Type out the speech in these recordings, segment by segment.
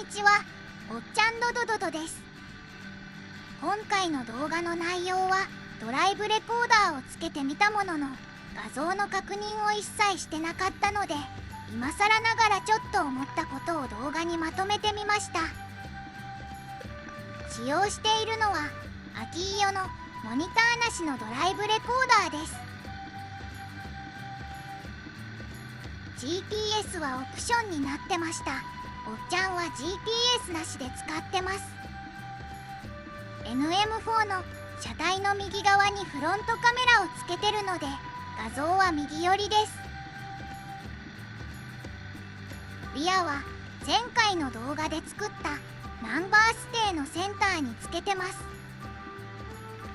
ちは、おっちゃんドドドドです。今回の動画の内容はドライブレコーダーをつけてみたものの、画像の確認を一切してなかったので、今更ながらちょっと思ったことを動画にまとめてみました。使用しているのは秋色のモニターなしのドライブレコーダーです。 GPS はオプションになってました。おっちゃんは GPS なしで使ってます。 NM4 の車体の右側にフロントカメラをつけてるので、画像は右寄りです。リアは前回の動画で作ったナンバーステーのセンターにつけてます。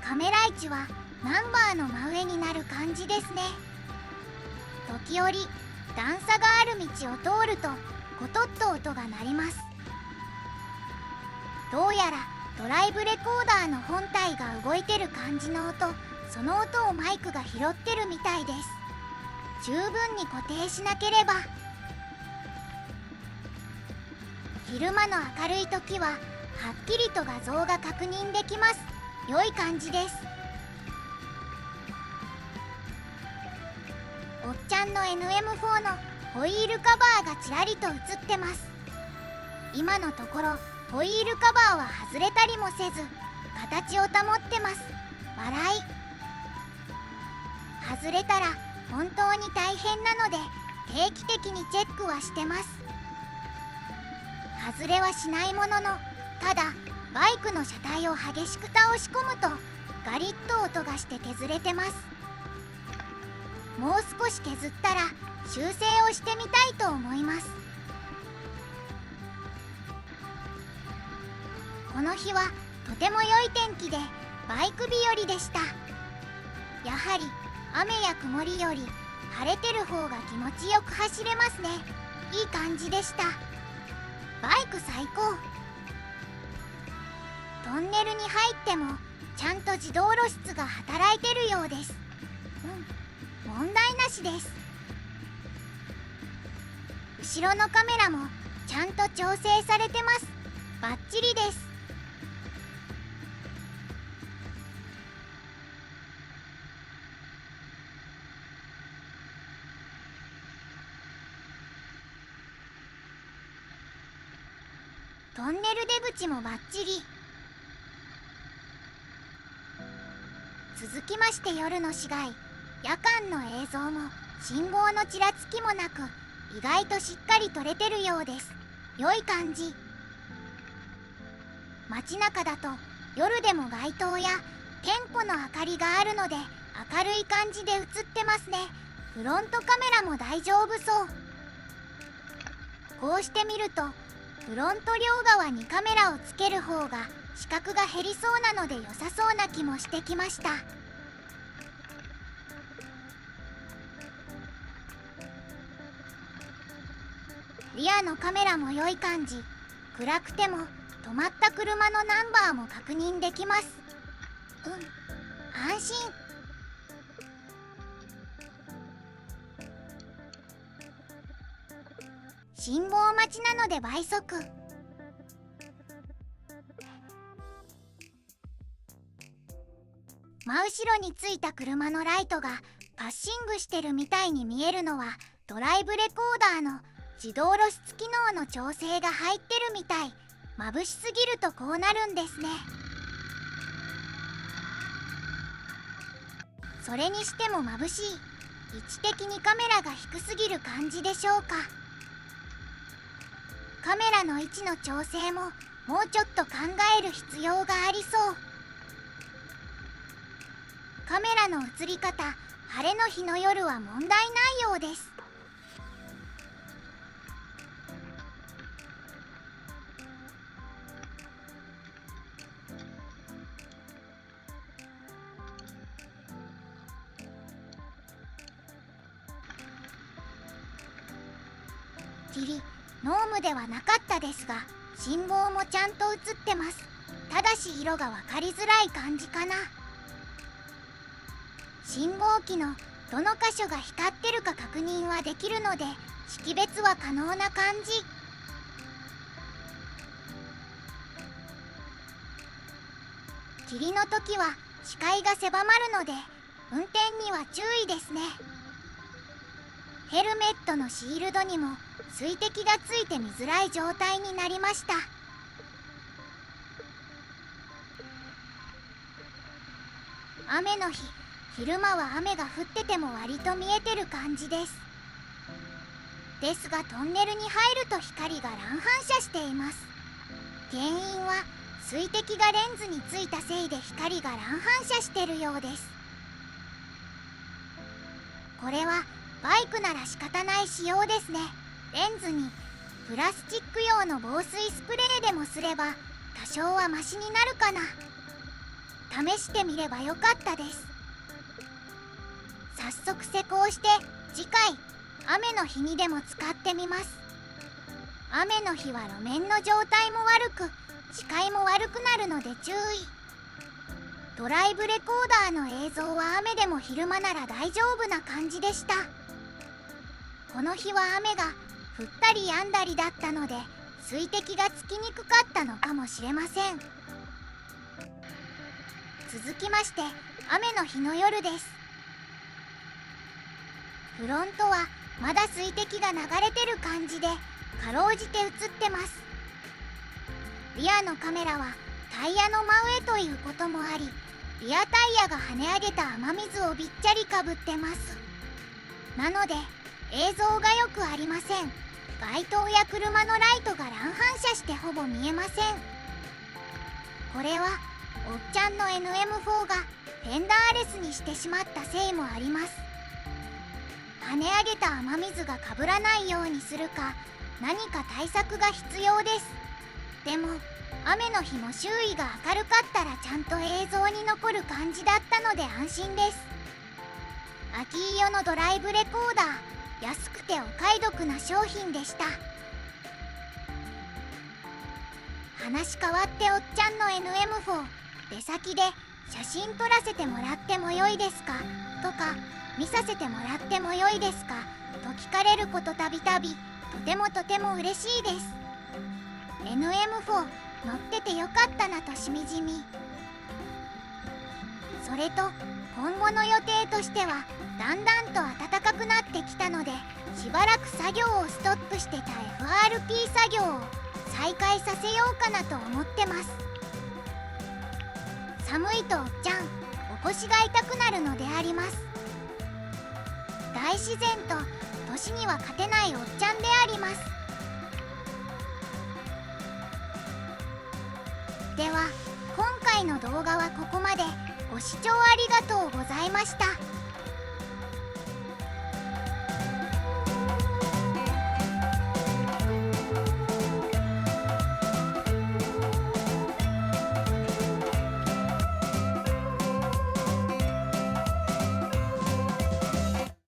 カメラ位置はナンバーの真上になる感じですね。時折段差がある道を通るとコトッと音が鳴ります。どうやらドライブレコーダーの本体が動いてる感じの音、その音をマイクが拾ってるみたいです。十分に固定しなければ。昼間の明るい時ははっきりと画像が確認できます。良い感じです。おっちゃんの NM4 のホイールカバーがちらりと映ってます。今のところホイールカバーは外れたりもせず、形を保ってます。笑い。外れたら本当に大変なので定期的にチェックはしてます。外れはしないものの、ただバイクの車体を激しく倒し込むとガリッと音がして削れてます。もう少し削ったら修正をしてみたいと思います。この日はとても良い天気でバイク日和でした。やはり雨や曇りより晴れてる方が気持ちよく走れますね。いい感じでした。バイク最高。トンネルに入ってもちゃんと自動露出が働いてるようです。問題なしです。後ろのカメラもちゃんと調整されてます。バッチリです。トンネル出口もバッチリ。続きまして夜の市街、夜間の映像も信号のちらつきもなく、意外としっかり撮れてるようです。良い感じ。街中だと夜でも街灯や店舗の明かりがあるので明るい感じで映ってますね。フロントカメラも大丈夫そう。こうして見るとフロント両側にカメラをつける方が死角が減りそうなので良さそうな気もしてきました。リアのカメラも良い感じ。暗くても止まった車のナンバーも確認できます。安心。信号待ちなので倍速。真後ろについた車のライトがパッシングしてるみたいに見えるのはドライブレコーダーの自動露出機能の調整が入ってるみたい。眩しすぎるとこうなるんですね。それにしても眩しい。位置的にカメラが低すぎる感じでしょうか。カメラの位置の調整ももうちょっと考える必要がありそう。カメラの映り方、晴れの日の夜は問題ないようです。ノームではなかったですが、信号もちゃんと映ってます。ただし色が分かりづらい感じかな。信号機のどの箇所が光ってるか確認はできるので、識別は可能な感じ。霧の時は視界が狭まるので運転には注意ですね。ヘルメットのシールドにも水滴がついて見づらい状態になりました。雨の日、昼間は雨が降ってても割と見えてる感じです。ですがトンネルに入ると光が乱反射しています。原因は水滴がレンズについたせいで光が乱反射してるようです。これはバイクなら仕方ない仕様ですね。レンズにプラスチック用の防水スプレーでもすれば多少はマシになるかな。試してみればよかったです。早速施工して次回雨の日にでも使ってみます。雨の日は路面の状態も悪く視界も悪くなるので注意。ドライブレコーダーの映像は雨でも昼間なら大丈夫な感じでした。この日は雨が降ったり止んだりだったので水滴がつきにくかったのかもしれません。続きまして雨の日の夜です。フロントはまだ水滴が流れてる感じでかろうじて映ってます。リアのカメラはタイヤの真上ということもありリアタイヤが跳ね上げた雨水をびっちゃりかぶってます。なので映像がよくありません。街灯や車のライトが乱反射してほぼ見えません。これはおっちゃんの NM4 がフェンダーレスにしてしまったせいもあります。跳ね上げた雨水がかぶらないようにするか何か対策が必要です。でも雨の日も周囲が明るかったらちゃんと映像に残る感じだったので安心です。秋色のドライブレコーダー、安くてお買い得な商品でした。話変わっておっちゃんの NM4 出先で写真撮らせてもらってもよいですかとか見させてもらってもよいですかと聞かれることたびたびとても嬉しいです。 NM4 乗っててよかったなとしみじみ。それと今後の予定としてはだんだんと暖かくなってきたのでしばらく作業をストップしてた FRP 作業を再開させようかなと思ってます。寒いとおっちゃんお腰が痛くなるのであります。大自然と年には勝てないおっちゃんであります。では今回の動画はここまで。ご視聴ありがとうございました。